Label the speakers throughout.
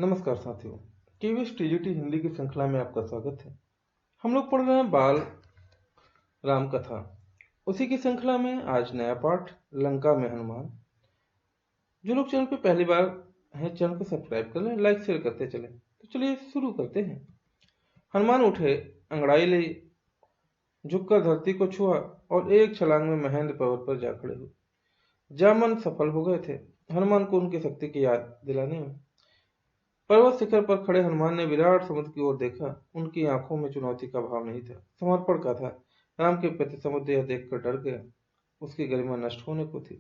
Speaker 1: नमस्कार साथियों। KVS TGT Hindi की श्रृंखला में आपका स्वागत है। हम लोग पढ़ रहे हैं बाल राम कथा। उसी की श्रृंखला में आज नया पाठ लंका में हनुमान। जो लोग चैनल पे पहली बार हैं चैनल को सब्सक्राइब कर लें, लाइक शेयर करते चलें। तो चलिए शुरू करते हैं। हनुमान उठे, अंगड़ाई ली, झुककर धरती को छुआ और एक छलांग में महेंद्र पर्वत पर जा खड़े हुए। जामन सफल हो गए थे हनुमान को उनकी शक्ति की याद दिलाने में। पर्वत शिखर पर खड़े हनुमान ने विराट समुद्र की ओर देखा। उनकी आंखों में चुनौती का भाव नहीं था, समर्पण का था। राम के प्रति समुद्र यह देखकर डर गया, उसकी गरिमा नष्ट होने को थी।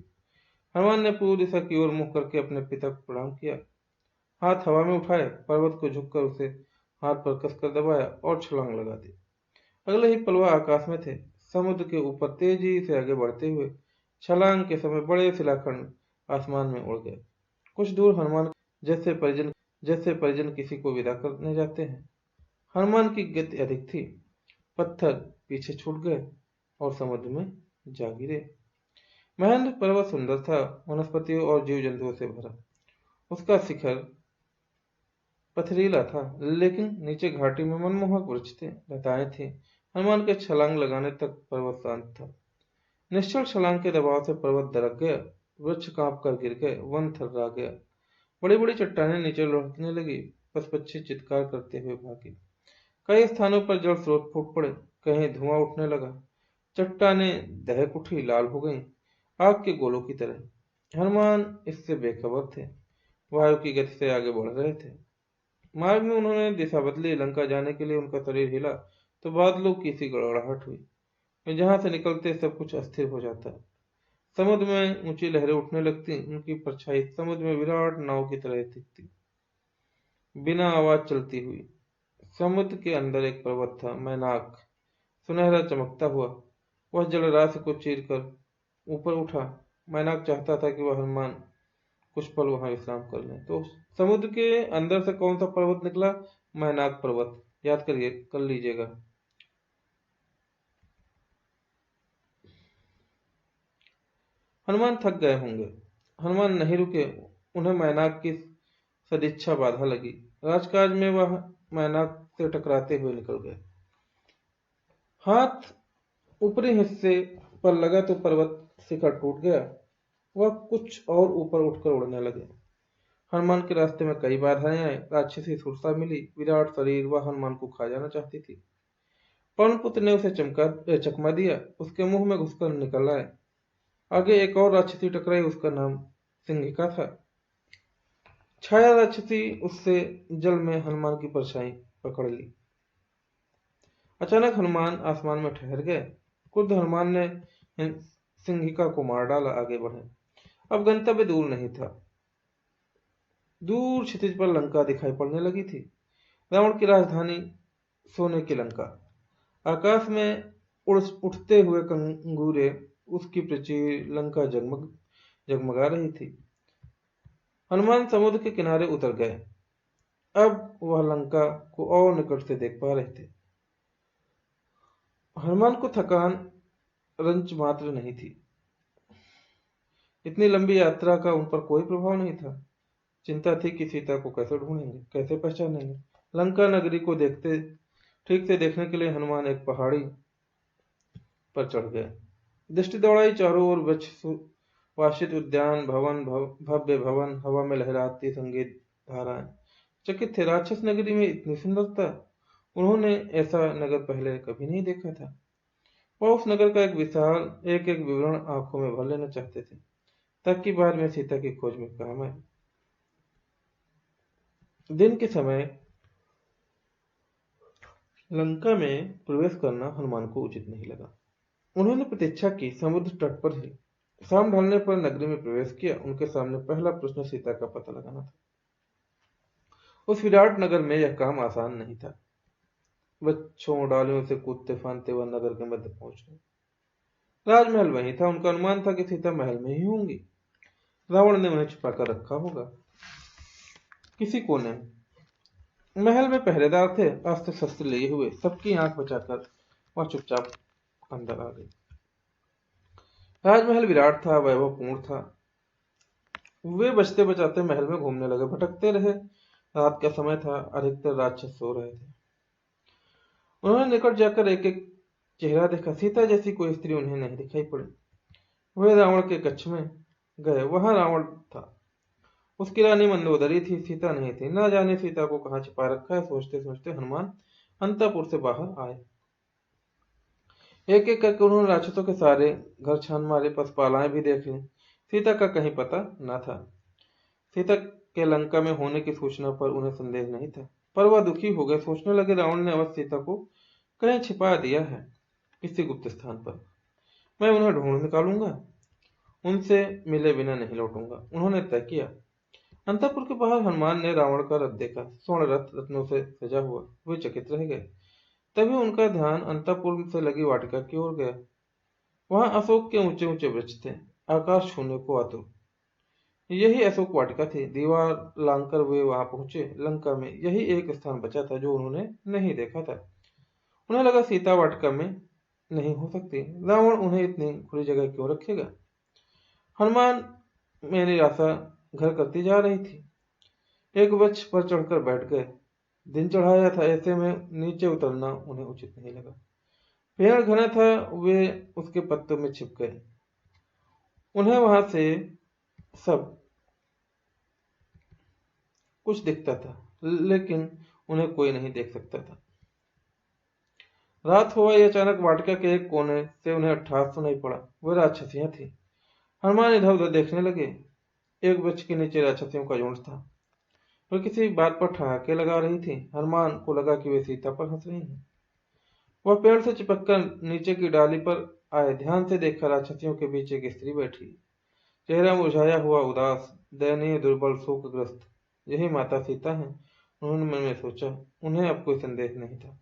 Speaker 1: हनुमान ने पूर्व दिशा की ओर मुंह करके अपने पिता को प्रणाम किया। हाथ हवा में उठाए, पर्वत को झुककर उसे हाथ पर कसकर दबाया और छलांग लगा दी। अगले ही पल वह आकाश में थे, समुद्र के ऊपर तेजी से आगे बढ़ते हुए। छलांग के समय बड़े शिलाखंड आसमान में उड़ गए। कुछ दूर हनुमान जैसे परिजन किसी को विदा करने जाते हैं। हनुमान की गति अधिक थी, पत्थर पीछे छूट गए और समुद्र में जा गिरे। महेंद्र पर्वत सुंदर था, वनस्पतियों और जीव जंतुओं से भरा। उसका शिखर पथरीला था, लेकिन नीचे घाटी में मनमोहक वृक्ष थे, लताएं थी। हनुमान के छलांग लगाने तक पर्वत शांत था। निश्चल छलांग के दबाव से पर्वत दरक गया, वृक्ष कांप कर गिर गए, वन थर्रा गया। बड़ी बड़ी चट्टानें नीचे लुढ़कने लगी, पशु पक्षी चित्कार करते हुए भागे। कई स्थानों पर जल स्रोत फूट पड़े, कहीं धुआं उठने लगा। चट्टानें दहक उठी, लाल हो गईं, आग के गोलों की तरह। हनुमान इससे बेखबर थे, वायु की गति से आगे बढ़ रहे थे। मार्ग में उन्होंने दिशा बदली। लंका जाने के लिए उनका शरीर हिला तो बादलों की सी गड़गड़ाहट हुई। वे जहां से निकलते सब कुछ अस्थिर हो जाता। समुद्र में ऊंची लहरें उठने लगती, उनकी परछाई समुद्र में विराट नाव की तरह दिखती, बिना आवाज चलती हुई। समुद्र के अंदर एक पर्वत था, मैनाक, सुनहरा चमकता हुआ। वह जलराशि को चीर कर ऊपर उठा। मैनाक चाहता था कि वह हनुमान कुछ पल वहां विश्राम कर लें। तो समुद्र के अंदर से कौन सा पर्वत निकला? मैनाक पर्वत। याद करिए, कर लीजिएगा। हनुमान थक गए होंगे। हनुमान नहीं रुके, उन्हें मैनाक की सदिच्छा बाधा लगी। राजकाज में वह मैनाक से टकराते हुए निकल गए। हाथ ऊपरी हिस्से पर लगा तो पर्वत शिखर टूट गया। वह कुछ और ऊपर उठकर उड़ने लगे। हनुमान के रास्ते में कई बाधाएं आई। राक्षसी सुरसा मिली, विराट शरीर, वह हनुमान को खा जाना चाहती थी। पवनपुत्र ने उसे चकमा दिया, उसके मुंह में घुसकर निकल आए। आगे एक और राक्षसी टकराई, उसका नाम सिंहिका था। छाया राक्षसी उससे जल में हनुमान की परछाई पकड़ ली। अचानक हनुमान आसमान में ठहर गए। क्रुद्ध हनुमान ने सिंहिका को मार डाला। आगे बढ़े। अब गंतव्य दूर नहीं था। दूर क्षितिज पर लंका दिखाई पड़ने लगी थी, रावण की राजधानी, सोने की लंका। आकाश में उठते हुए कंगूरे, उसकी प्राचीर लंका जगमगा रही थी। हनुमान समुद्र के किनारे उतर गए। अब वह लंका को और निकट से देख पा रहे थे। हनुमान को थकान रंच मात्र नहीं थी। इतनी लंबी यात्रा का उन पर कोई प्रभाव नहीं था। चिंता थी कि सीता को कैसे ढूंढेंगे, कैसे पहचानेंगे। लंका नगरी को ठीक से देखने के लिए हनुमान एक पहाड़ी पर चढ़ गए। दृष्टि दौड़ाई, चारों ओर वृक्ष वासित उद्यान, भव्य भवन, हवा में लहराती संगीत धाराएं। चकित थे, राक्षस नगरी में इतनी सुंदरता। उन्होंने ऐसा नगर पहले कभी नहीं देखा था। वह उस नगर का एक एक विवरण आंखों में भर लेना चाहते थे, ताकि बाद में सीता की खोज में काम आए। दिन के समय लंका में प्रवेश करना हनुमान को उचित नहीं लगा। उन्होंने प्रतीक्षा की, समुद्र तट पर ही। शाम ढलने पर नगरी में प्रवेश किया। उनके सामने पहला प्रश्न सीता का पता लगाना था। उस विराट नगर में यह काम आसान नहीं था। वृक्षों डालियों से कूदते फांदते वह नगर के मध्य पहुंच गए। राजमहल वहीं था। उनका अनुमान था कि सीता महल में ही होंगी। रावण ने उन्हें छुपाकर रखा होगा किसी कोने में। महल में पहरेदार थे, अस्त्र शस्त्र लिए हुए। सबकी आंख बचाकर वह चुपचाप अंदर आ गई। राजमहल विराट था, वैभवपूर्ण था। वे बचते बचाते महल में घूमने लगे, भटकते रहे। रात का समय था, अधिकतर राक्षस सो रहे थे। उन्होंने निकट जाकर एक एक चेहरा देखा। सीता जैसी कोई स्त्री उन्हें नहीं दिखाई पड़ी। वे रावण के कक्ष में गए। वहां रावण था। उसकी रानी मंदोदरी थी, सीता नहीं थी। न जाने सीता को कहाँ छिपा रखा है। सोचते सोचते हनुमान अंतपुर से बाहर आए। एक एक करके उन्होंने राक्षसों के सारे घर छान मारे, पशुपालाएं भी देख ली। सीता का कहीं पता न था। सीता के लंका में होने की सूचना पर उन्हें संदेह नहीं था, पर वह दुखी हो गए। सोचने लगे, रावण ने अवश्य सीता को कहीं छिपा दिया है, किसी गुप्त स्थान पर। मैं उन्हें ढूंढ निकालूंगा, उनसे मिले बिना नहीं लौटूंगा। उन्होंने तय किया। अंतपुर के बाहर हनुमान ने रावण का रथ देखा। स्वर्ण रथ, रत्नों से सजा हुआ। वे चकित रह गए। तभी उनका ध्यान अंतपुर से लगी वाटिका की ओर गया। वहां अशोक के ऊंचे ऊंचे वृक्ष थे, आकाश छूने को आतुर। यही अशोक वाटिका थी। दीवार लांघकर वे वहां पहुंचे। लंका में यही एक स्थान बचा था जो उन्होंने नहीं देखा था। उन्हें लगा सीता वाटिका में नहीं हो सकती। रावण उन्हें इतनी खुली जगह क्यों रखेगा। हनुमान में निराशा घर करती जा रही थी। एक वृक्ष पर चढ़कर बैठ गए। दिन चढ़ाया था, ऐसे में नीचे उतरना उन्हें उचित नहीं लगा। पेड़ घना था, वे उसके पत्तों में छिप गए। उन्हें वहां से सब कुछ दिखता था, लेकिन उन्हें कोई नहीं देख सकता था। रात हुआ, अचानक वाटिका के एक कोने से उन्हें अट्ठास सुनाई पड़ा। वह राक्षसियां थी। हनुमान इधर उधर देखने लगे। एक वृक्ष के नीचे राक्षसियों का झुंड था। वे किसी बात पर ठहाके लगा रही थी। हनुमान को लगा कि वे सीता पर हंस रही हैं। वह पेड़ से चिपककर नीचे की डाली पर आए। ध्यान से देखा, राक्षसियों के बीच एक स्त्री बैठी, चेहरा मुरझाया हुआ, उदास, दयनीय, दुर्बल, शोकग्रस्त। यही माता सीता है, उन्होंने मन में सोचा। उन्हें अब कोई संदेह नहीं था।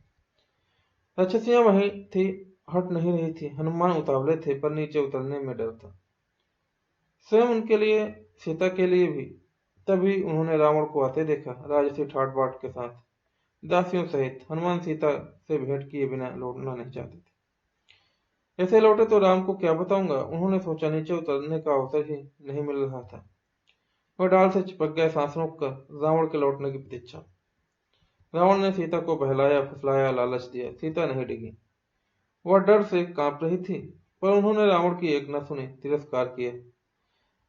Speaker 1: राक्षसियां वहीं थी, हट नहीं रही थी। हनुमान उतावले थे, पर नीचे उतरने में डर था, स्वयं उनके लिए, सीता के लिए भी। तभी उन्होंने रावण को आते देखा, राजसी ठाट बाट के साथ, दासियों सहित। हनुमान सीता से भेंट किए बिना लौटना नहीं चाहते थे। ऐसे लौटे तो राम को क्या बताऊंगा, उन्होंने सोचा। नीचे उतरने का अवसर ही नहीं मिल रहा था। वह डाल से चिपक गए, सांस रोककर रावण के लौटने की प्रतीक्षा। रावण ने सीता को बहलाया, फुसलाया, लालच दिया। सीता नहीं डिगी। वह डर से कांप रही थी, पर उन्होंने रावण की एक न सुनी, तिरस्कार किया।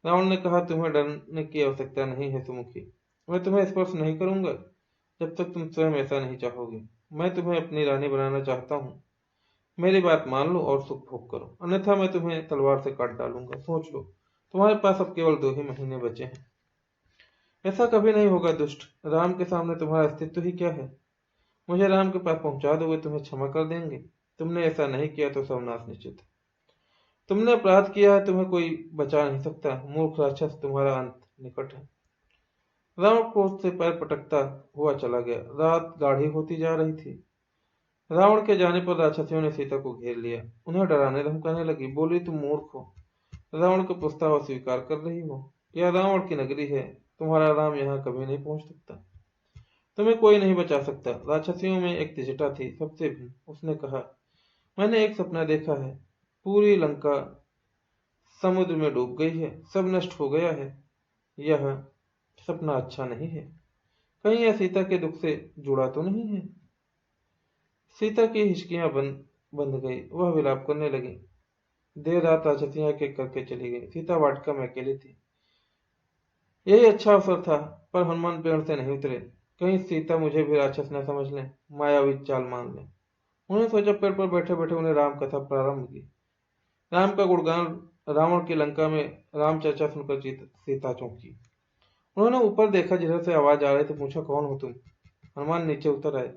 Speaker 1: रावण ने कहा, तुम्हें डरने की आवश्यकता नहीं है सुमुखी। मैं तुम्हें स्पर्श नहीं करूंगा जब तक तुम स्वयं ऐसा नहीं चाहोगी। मैं तुम्हें अपनी रानी बनाना चाहता हूँ। मेरी बात मान लो और सुख भोग करो, अन्यथा मैं तुम्हें तलवार से काट डालूंगा। सोच लो, तुम्हारे पास अब केवल 2 ही महीने बचे हैं। ऐसा कभी नहीं होगा दुष्ट। राम के सामने तुम्हारा अस्तित्व ही क्या है। मुझे राम के पास पहुंचा दो, वे तुम्हें क्षमा कर देंगे। तुमने ऐसा नहीं किया तो सर्वनाश निश्चित है। तुमने अपराध किया है, तुम्हें कोई बचा नहीं सकता। मूर्ख राक्षस, तुम्हारा अंत निकट है। रावण क्रोध से पैर पटकता हुआ चला गया। रात गाढ़ी होती जा रही थी। रावण के जाने पर राक्षसियों ने सीता को घेर लिया, उन्हें डराने धमकाने लगी। बोली, तुम मूर्ख हो, रावण का प्रस्ताव अस्वीकार कर रही हो। यह रावण की नगरी है, तुम्हारा राम यहाँ कभी नहीं पहुंच सकता। तुम्हें कोई नहीं बचा सकता। राक्षसियों में एक त्रिजटा थी, सबसे भिन्न। उसने कहा, मैंने एक सपना देखा है। पूरी लंका समुद्र में डूब गई है, सब नष्ट हो गया है। यह सपना अच्छा नहीं है। कहीं यह सीता के दुख से जुड़ा तो नहीं है। सीता की हिचकियां बंध गई। वह विलाप करने लगी। देर रात राक्षसियां एक एक करके चली गई। सीता वाटिका में अकेली थी। यही अच्छा अवसर था, पर हनुमान पेड़ से नहीं उतरे। कहीं सीता मुझे भी राक्षस न समझ लें, मायावी चाल मान लें। उन्होंने सोचा। पेड़ पर बैठे बैठे उन्हें राम कथा प्रारंभ की। राम का गुणगान, रावण की लंका में राम चर्चा सुनकर सीता चौंकी। उन्होंने ऊपर देखा, जिधर से आवाज आ रही थी। पूछा, कौन हो तुम। हनुमान नीचे उतर आए।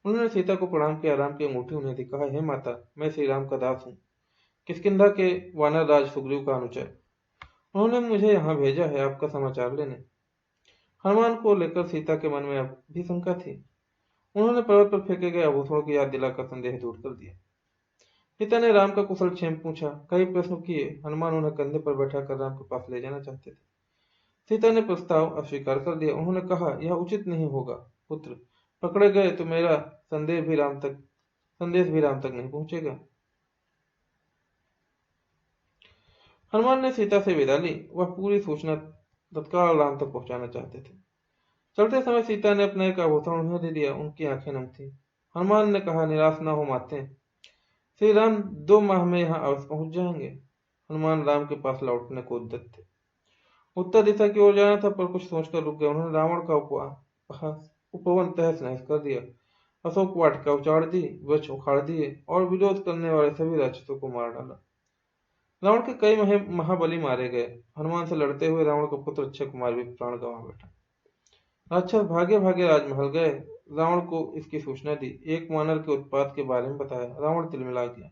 Speaker 1: उन्होंने सीता को प्रणाम किया। राम की अंगूठी उन्हें दी। कहा, हे माता, मैं श्री राम का दास हूँ, किष्किंधा के वानर राज सुग्रीव का अनुचर। उन्होंने मुझे यहाँ भेजा है आपका समाचार लेने। हनुमान को लेकर सीता के मन में अब भी शंका थी। उन्होंने पर्वत पर फेंके गए आभूषणों की याद दिलाकर संदेह दूर कर दिया। सीता ने राम का कुशल क्षेम पूछा, कई प्रश्न किए। हनुमान उन्हें कंधे पर बैठाकर राम के पास ले जाना चाहते थे। सीता ने प्रस्ताव अस्वीकार कर दिया। उन्होंने कहा, यह उचित नहीं होगा पुत्र। पकड़े गए तो मेरा संदेश भी राम तक नहीं पहुंचेगा। हनुमान ने सीता से विदा ली। वह पूरी सूचना तत्काल राम तक पहुंचाना चाहते थे। चलते समय सीता ने अपना एक आभूषण उन्हें दे दिया। उनकी आंखें नम थी। हनुमान ने कहा, निराश न हो माते, श्री राम 2 माह में यहाँ अवश्य पहुंच जाएंगे। हनुमान राम के पास लौटने को उद्यत थे। उत्तर दिशा की ओर जाना था, पर कुछ सोचकर रुक गए। उन्होंने रावण का उपवन तहस नहस कर दिया। अशोक वाटिका उजाड़ दी, वृक्ष उखाड़ दिए और विरोध करने वाले सभी राक्षसों को मार डाला। रावण के कई महाबली मारे गए। हनुमान से लड़ते हुए रावण का पुत्र अक्षय कुमार भी प्राण गंवा बैठा। राक्षस भागे भागे राजमहल गए। रावण को इसकी सूचना दी। एक वानर के उत्पात के बारे में बताया। रावण तिलमिला गया।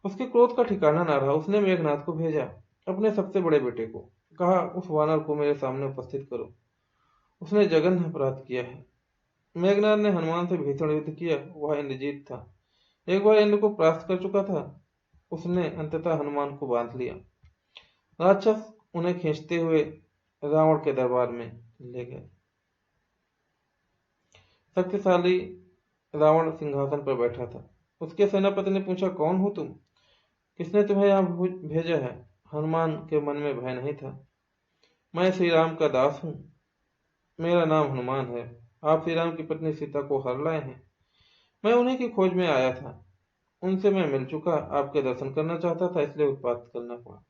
Speaker 1: उसके क्रोध का ठिकाना न रहा। उसने मेघनाथ को भेजा, अपने सबसे बड़े बेटे को। कहा, उस वानर को मेरे सामने उपस्थित करो, उसने जघन्य अपराध किया है। मेघनाथ ने हनुमान से भीषण युद्ध किया। वह इंद्रजीत था, एक बार इंद्र को परास्त कर चुका था। उसने अंततः हनुमान को बांध लिया। राक्षस उन्हें खींचते हुए रावण के दरबार में ले गए। शक्तिशाली रावण सिंहासन पर बैठा था। उसके सेनापति ने पूछा, कौन हो तुम? किसने तुम्हें यहाँ भेजा है? हनुमान के मन में भय नहीं था। मैं श्री राम का दास हूँ, मेरा नाम हनुमान है। आप श्री राम की पत्नी सीता को हर लाए हैं। मैं उन्हीं की खोज में आया था। उनसे मैं मिल चुका, आपके दर्शन करना चाहता था, इसलिए उत्पात करना पड़ा।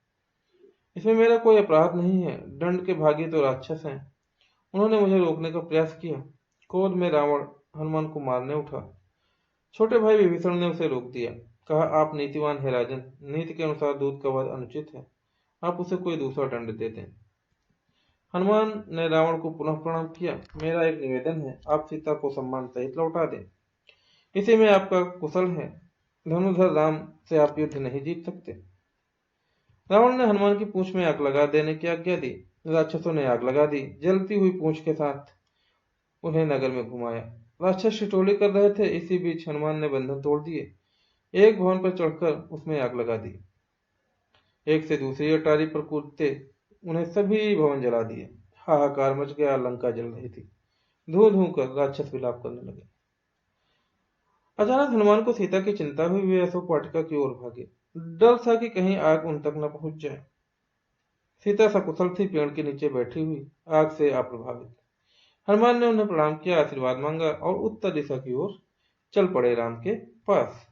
Speaker 1: इसमें मेरा कोई अपराध नहीं है। दंड के भागी तो राक्षस हैं। उन्होंने मुझे रोकने का प्रयास किया। क्रोध में रावण हनुमान को मारने उठा। छोटे भाई विभीषण ने उसे रोक दिया। कहा, आप नीतिवान है राजन, नीति के अनुसार दूत का वध अनुचित है। आप उसे कोई दूसरा दंड दे दें। हनुमान ने रावण को पुनः प्रणाम किया। मेरा एक निवेदन है, आप सीता को सम्मान सहित लौटा दें। इसी में आपका कुशल है। धनुधर राम से आप युद्ध नहीं जीत सकते। रावण ने हनुमान की पूंछ में आग लगा देने की आज्ञा दी। राक्षसों ने आग लगा दी। जलती हुई पूंछ के साथ उन्हें नगर में घुमाया। राक्षस ठिठोली कर रहे थे। इसी बीच हनुमान ने बंधन तोड़ दिए। एक भवन पर चढ़कर उसमें आग लगा दी। एक से दूसरी अटारी पर कूदते उन्हें सभी भवन जला दिए। हाहाकार मच गया। लंका जल रही थी। धू धू कर राक्षस विलाप करने लगे। अचानक हनुमान को सीता की चिंता हुई। वे अशोक वाटिका की ओर भागे। डर था कि कहीं आग उन तक न पहुंच जाए। सीता सकुशल थी, पेड़ के नीचे बैठी हुई, आग से अप्रभावित। हनुमान ने उन्हें प्रणाम किया, आशीर्वाद मांगा और उत्तर दिशा की ओर चल पड़े राम के पास।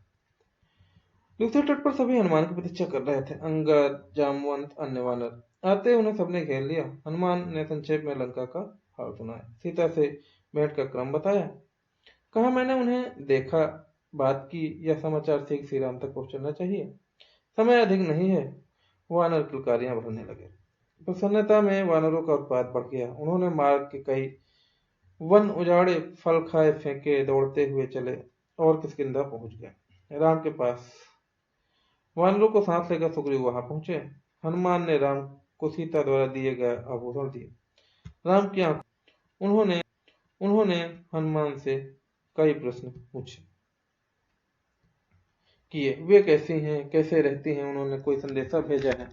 Speaker 1: दूसरे तट पर सभी हनुमान की प्रतीक्षा कर रहे थे। अंगद, जामवंत, अन्य वानर आते उन्हें सबने घेर लिया। हनुमान ने संक्षेप में लंका का हाल सुनाया। सीता से भेंट का क्रम बताया। कहा, मैंने उन्हें देखा, बात की, यह समाचार ठीक श्री राम तक पहुंचना चाहिए। समय अधिक नहीं है। वानर किलकारियां भरने लगे। प्रसन्नता में वानरों का उत्पात बढ़ गया। उन्होंने मार्ग के कई वन उजाड़े, फल खाए फेंके, दौड़ते हुए चले और किष्किंधा पहुंच गए। राम के पास वानरों को साथ लेकर सुग्रीव वहां पहुंचे। हनुमान ने राम को सीता द्वारा दिए गए आभूषण दिए। राम की आंख उन्होंने उन्होंने हनुमान से कई प्रश्न पूछे किए। वे कैसी हैं, कैसे रहती हैं, उन्होंने कोई संदेशा भेजा है?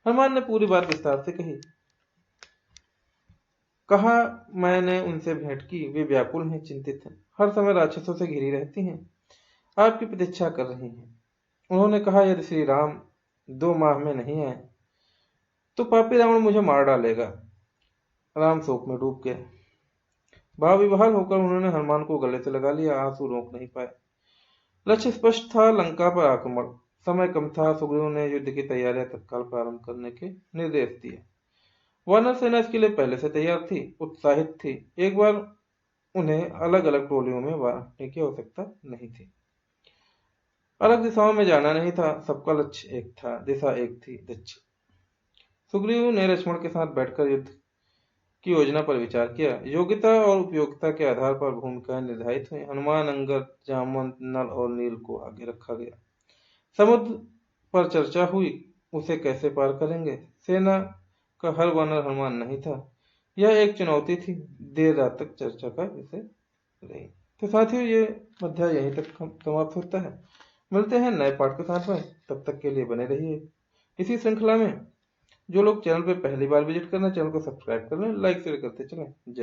Speaker 1: हनुमान ने पूरी बात विस्तार से कही। कहा, मैंने उनसे भेंट की, वे व्याकुल हैं, चिंतित हैं, हर समय राक्षसों से घिरी रहती हैं, आपकी प्रतीक्षा कर रही हैं। उन्होंने कहा, यदि श्री राम 2 माह में नहीं आए तो पापी रावण मुझे मार डालेगा। राम शोक में डूब गए। भाव विह्वल होकर उन्होंने हनुमान को गले से लगा लिया। आंसू रोक नहीं पाए। लक्ष्य स्पष्ट था, लंका पर आक्रमण। समय कम था। सुग्रीव ने युद्ध की तैयारियां तत्काल प्रारंभ करने के निर्देश दिए। वानर सेना इसके लिए पहले से तैयार थी, उत्साहित थी। एक बार उन्हें अलग अलग टोलियों में बांटने की आवश्यकता नहीं थी। अलग दिशाओं में जाना नहीं था। सबका लक्ष्य एक था, दिशा एक थी, दक्षिण। सुग्रीव ने लक्ष्मण के साथ बैठकर युद्ध की योजना पर विचार किया। योग्यता और उपयोगिता के आधार पर भूमिकाएं निर्धारित हुई। हनुमान, अंगद, जामवंत, नल और नील को आगे रखा गया। समुद्र पर चर्चा हुई, उसे कैसे पार करेंगे। सेना का हर वानर हनुमान नहीं था। यह एक चुनौती थी। देर रात तक चर्चा का विषय रही। तो साथियों, ये अध्याय यहीं तक समाप्त होता है। मिलते हैं नए पाठ के साथ में। तब तक के लिए बने रहिए इसी श्रृंखला में। जो लोग चैनल पर पहली बार विजिट करना, चैनल को सब्सक्राइब कर लें, लाइक शेयर करते चलें। जय